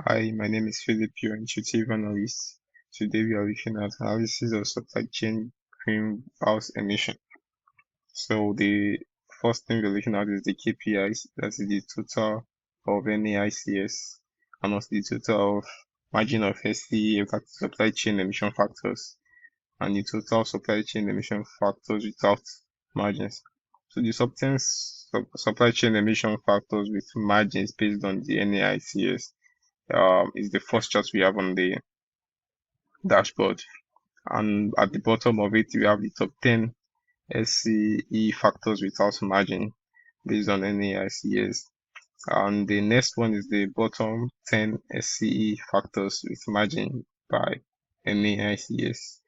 Hi, my name is Philip, your intuitive analyst. Today we are looking at analysis of supply chain greenhouse emission. So the first thing we're looking at is the KPIs, that is the total of NAICS, and also the total of margin of SCEF, supply chain emission factors, and the total supply chain emission factors without margins. So the substance supply chain emission factors with margins based on the NAICS is the first chart we have on the dashboard. And at the bottom of it, we have the top 10 SCE factors without margin based on NAICS. And the next one is the bottom 10 SCE factors with margin by NAICS.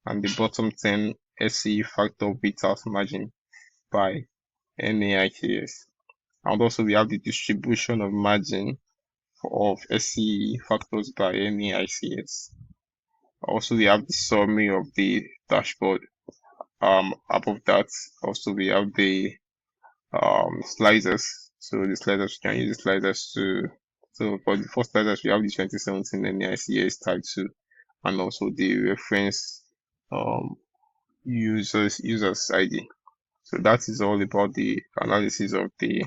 And the bottom 10 SCE factor without margin by NAICS. And also we have the distribution of margin of SCE factors by NAICS. Also, we have the summary of the dashboard. Above that, also we have the sliders. So the sliders, you can use the sliders to. So for the first sliders, we have the 2017 NAICS type 2, and also the reference users ID. So that is all about the analysis of the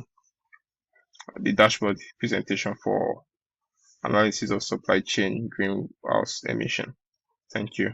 dashboard presentation for analysis of supply chain greenhouse emission. Thank you.